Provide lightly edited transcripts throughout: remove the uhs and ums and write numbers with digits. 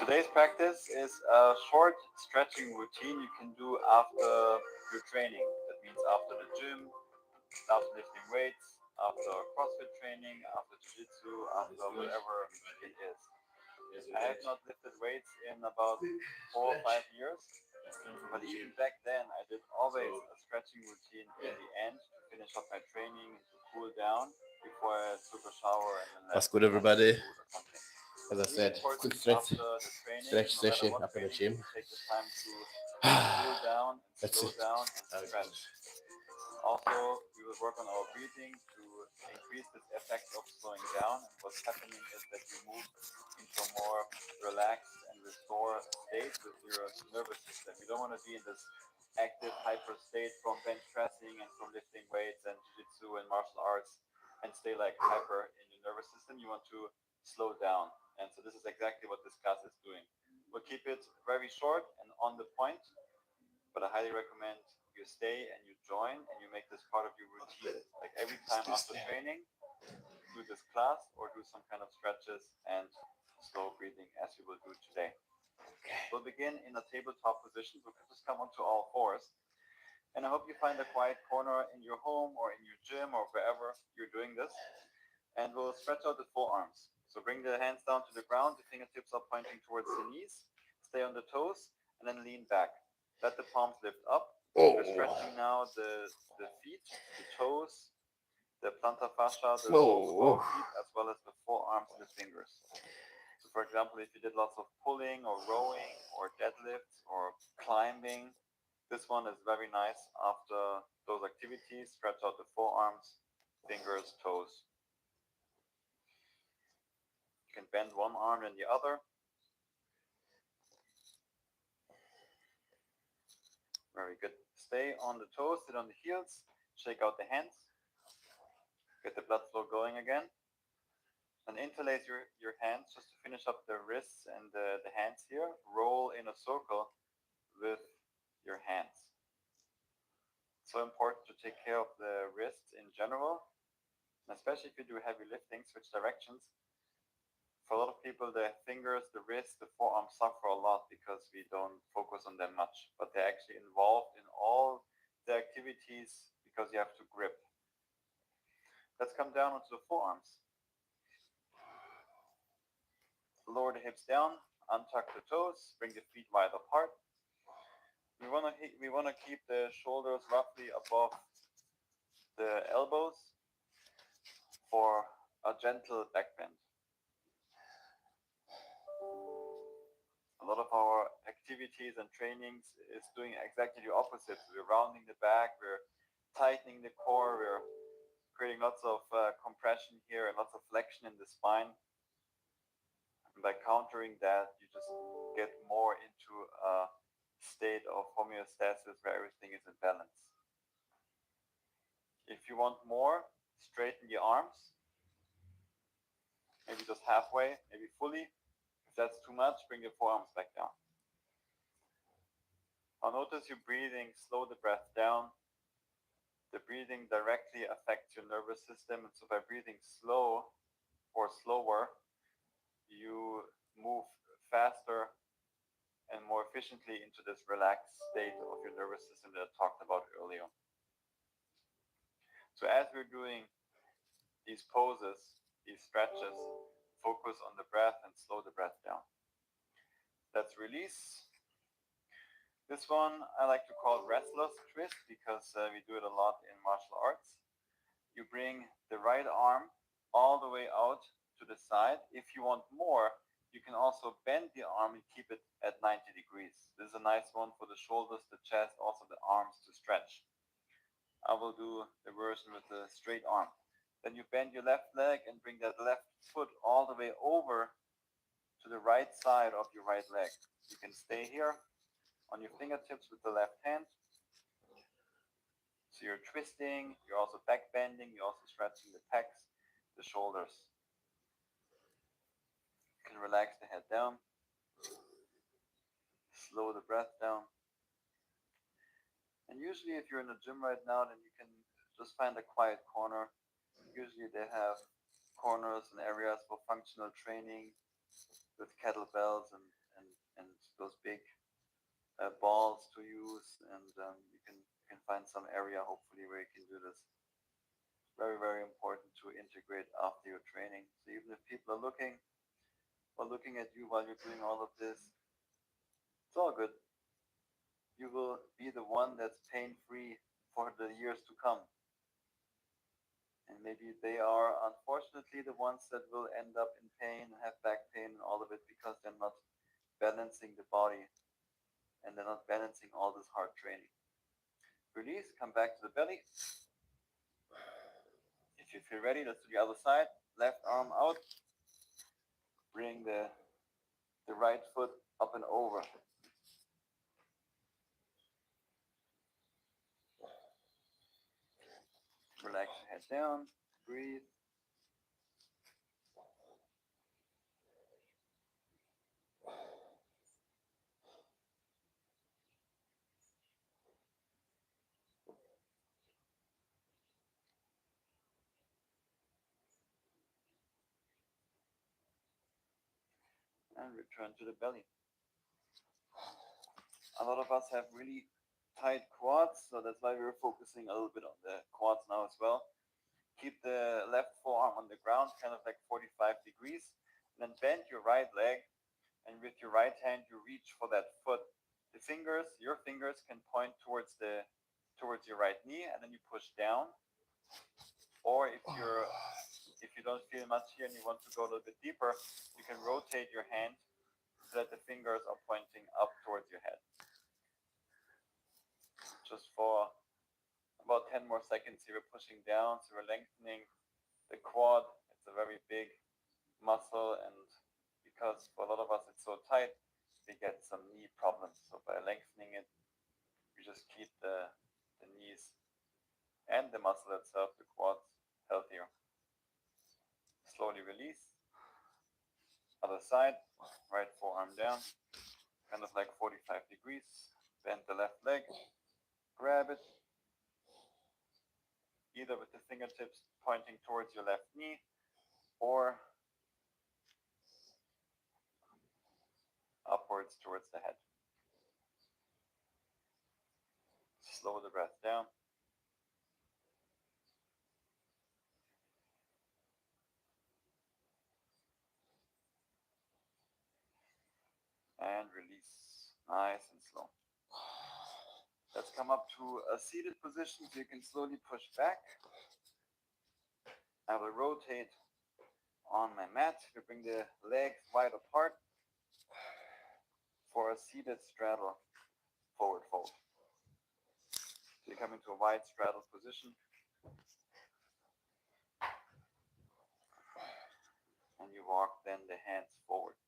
Today's practice is a short stretching routine you can do after your training. That means after the gym, after lifting weights, after CrossFit training, after Jiu-Jitsu, after whatever it is. I have not lifted weights in about 4 or 5 years, but even back then I did always a stretching routine in the end to finish up my training and to cool down before I took a shower and then What's left good, for lunch or everybody? food or something. As I It's really said, quick important stretch, after the training, no matter session what after the training, gym. to take the time to cool down and Let's slow see. down and How it stretch. goes. Also, we will work on our breathing to increase this effect of slowing down. And what's happening is that you move into a more relaxed and restored state with your nervous system. You don't want to be in this active hyper state from bench pressing and from lifting weights and jiu-jitsu and martial arts and stay like hyper in your nervous system. You want to slow down. And so this is exactly what this class is doing. We'll keep it very short and on the point, but I highly recommend you stay and you join and you make this part of your routine. Like every time after training, do this class or do some kind of stretches and slow breathing as we will do today. We'll begin in a tabletop position. So just come onto all fours. And I hope you find a quiet corner in your home or in your gym or wherever you're doing this. And we'll stretch out the forearms. So bring the hands down to the ground, the fingertips are pointing towards the knees. Stay on the toes and then lean back. Let the palms lift up. We're stretching now the feet, the toes, the plantar fascia, the soles of our feet, as well as the forearms and the fingers. So, for example, if you did lots of pulling or rowing or deadlifts or climbing, this one is very nice after those activities. Stretch out the forearms, fingers, toes. You can bend one arm and the other. Very good. Stay on the toes, sit on the heels, shake out the hands, get the blood flow going again. And interlace your hands just to finish up the wrists and the hands here. Roll in a circle with your hands. It's so important to take care of the wrists in general, and especially if you do heavy lifting, switch directions. For a lot of people, the fingers, the wrists, the forearms suffer a lot because we don't focus on them much, but they're actually involved in all the activities because you have to grip. Let's come down onto the forearms. Lower the hips down, untuck the toes, bring the feet wide apart. We want to keep the shoulders roughly above the elbows for a gentle back bend. A lot of our activities and trainings is doing exactly the opposite. We're rounding the back, we're tightening the core, we're creating lots of compression here and lots of flexion in the spine. And by countering that, you just get more into a state of homeostasis where everything is in balance. If you want more, straighten the arms, maybe just halfway, maybe fully. If that's too much, bring your forearms back down. Now notice your breathing, slow the breath down. The breathing directly affects your nervous system, and so by breathing slow or slower, you move faster and more efficiently into this relaxed state of your nervous system that I talked about earlier. So as we're doing these poses, these stretches, focus on the breath and slow the breath down. Let's release. This one I like to call wrestler's twist because we do it a lot in martial arts. You bring the right arm all the way out to the side. If you want more, you can also bend the arm and keep it at 90 degrees. This is a nice one for the shoulders, the chest, also the arms to stretch. I will do the version with the straight arm. Then you bend your left leg and bring that left foot all the way over to the right side of your right leg. You can stay here on your fingertips with the left hand. So you're twisting, you're also back bending, you're also stretching the pecs, the shoulders. You can relax the head down, slow the breath down. And usually if you're in the gym right now, then you can just find a quiet corner. Usually they have corners and areas for functional training. with kettlebells and those big balls to use, and you can find some area hopefully where you can do this. Very, very important to integrate after your training. So even if people are looking at you while you're doing all of this, it's all good. You will be the one that's pain free for the years to come. And maybe they are unfortunately the ones that will end up in pain, have back pain, and all of it because they're not balancing the body and they're not balancing all this hard training. Release, come back to the belly. If you feel ready, let's do the other side. Left arm out. Bring the right foot up and over. Relax your head down. Breathe. And return to the belly. A lot of us have really tight quads, so that's why we're focusing a little bit on the quads now as well. Keep the left forearm on the ground, kind of like 45 degrees, and then bend your right leg, and with your right hand you reach for that foot. Your fingers can point towards your right knee, and then you push down. Or if you don't feel much here and you want to go a little bit deeper, you can rotate your hand so that the fingers are pointing up towards your head. Just for about 10 more seconds here, we're pushing down, so we're lengthening the quad. It's a very big muscle, and because for a lot of us it's so tight, we get some knee problems. So by lengthening it, we just keep the knees and the muscle itself, the quads, healthier. Slowly release. Other side, right forearm down, kind of like 45 degrees. Bend the left leg, grab it, either with the fingertips pointing towards your left knee or upwards towards the head. Slow the breath down. And release, nice and slow. Let's come up to a seated position so you can slowly push back. I will rotate on my mat. We bring the legs wide apart for a seated straddle, forward fold. So you come into a wide straddle position. And you walk then the hands forward.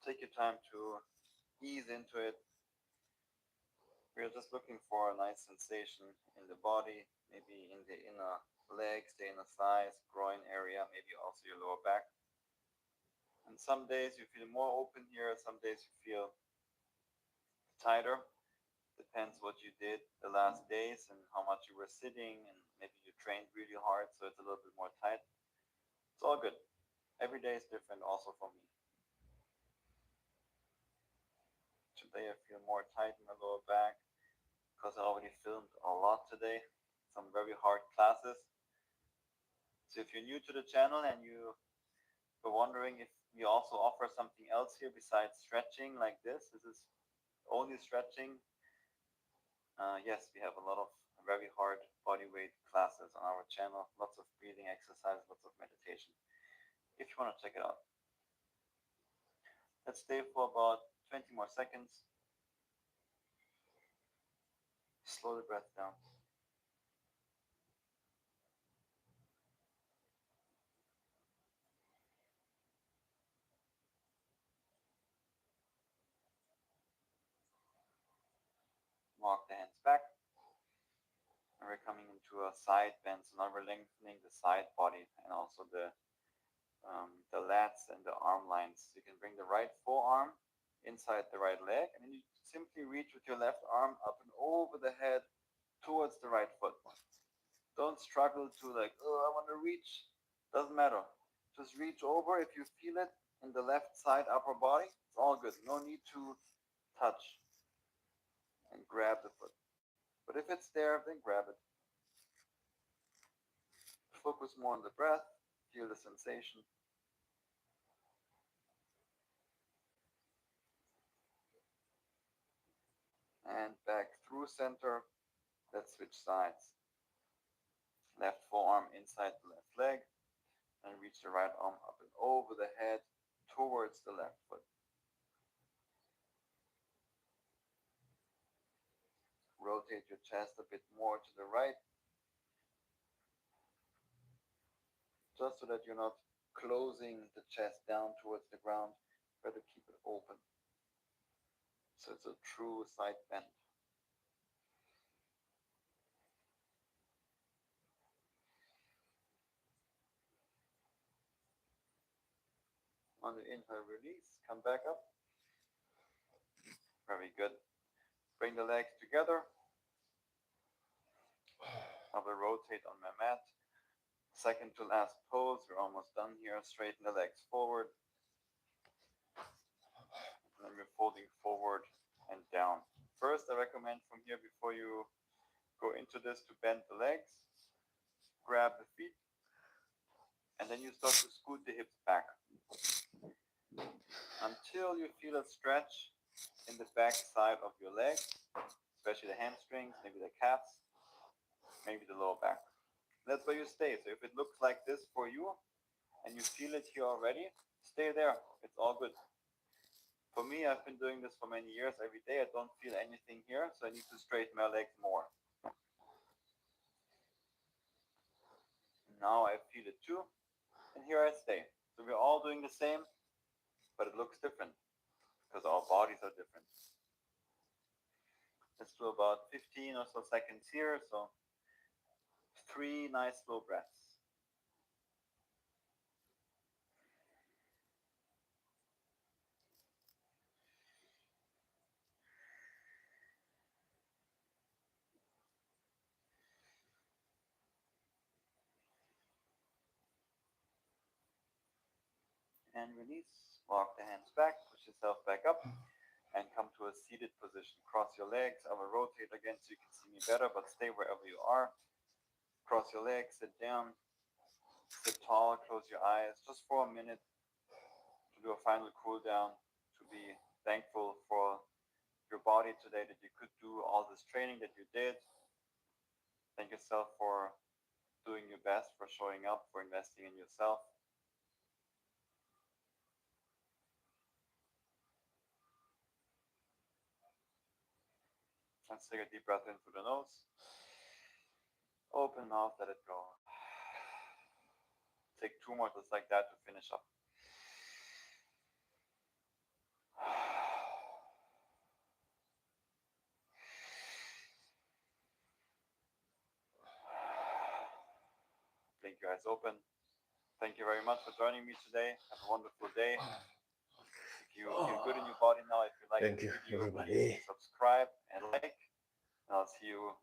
Take your time to ease into it. We're just looking for a nice sensation in the body, maybe in the inner legs, the inner thighs, groin area, maybe also your lower back. And some days you feel more open here, some days you feel tighter. Depends what you did the last days and how much you were sitting, and maybe you trained really hard, so it's a little bit more tight. It's all good. Every day is different also for me. Today I feel more tight in my lower back because I already filmed a lot today, some very hard classes. So if you're new to the channel and you were wondering if we also offer something else here besides stretching like this is only stretching. Yes, we have a lot of very hard body weight classes on our channel, lots of breathing exercises, lots of meditation. If you want to check it out. Let's stay for about 20 more seconds. Slow the breath down. Walk the hands back. And we're coming into a side bend, so now we're lengthening the side body and also the lats and the arm lines. You can bring the right forearm inside the right leg, and then you simply reach with your left arm up and over the head towards the right foot. Don't struggle to like, oh, I want to reach. Doesn't matter. Just reach over if you feel it in the left side upper body. It's all good. No need to touch and grab the foot. But if it's there, then grab it. Focus more on the breath. Feel the sensation. And back through center. Let's switch sides. Left forearm inside the left leg. And reach the right arm up and over the head towards the left foot. Rotate your chest a bit more to the right, just so that you're not closing the chest down towards the ground. Better keep it open. So it's a true side bend. On the inhale, release, come back up. Very good. Bring the legs together. I will rotate on my mat. Second to last pose. We're almost done here. Straighten the legs forward. And then we're folding forward and down. First, I recommend from here, before you go into this, to bend the legs. Grab the feet. And then you start to scoot the hips back until you feel a stretch in the back side of your leg, especially the hamstrings, maybe the calves, maybe the lower back. That's where you stay. So if it looks like this for you and you feel it here already, stay there. It's all good. For me, I've been doing this for many years. Every day I don't feel anything here, so I need to straighten my legs more. Now I feel it too, and here I stay. So we're all doing the same, but it looks different because our bodies are different. Let's do about 15 or so seconds here. So 3 nice slow breaths. And release. Walk the hands back, push yourself back up, and come to a seated position. Cross your legs. I will rotate again so you can see me better, but stay wherever you are. Cross your legs, sit down, sit tall, close your eyes, just for a minute to do a final cool down, to be thankful for your body today, that you could do all this training that you did. Thank yourself for doing your best, for showing up, for investing in yourself. Let's take a deep breath in through the nose. Open mouth, let it go. Take 2 more just like that to finish up. Blink your eyes open. Thank you very much for joining me today. Have a wonderful day. If you feel good in your body now, if you like Thank this you, video, everybody. please subscribe and like. And I'll see you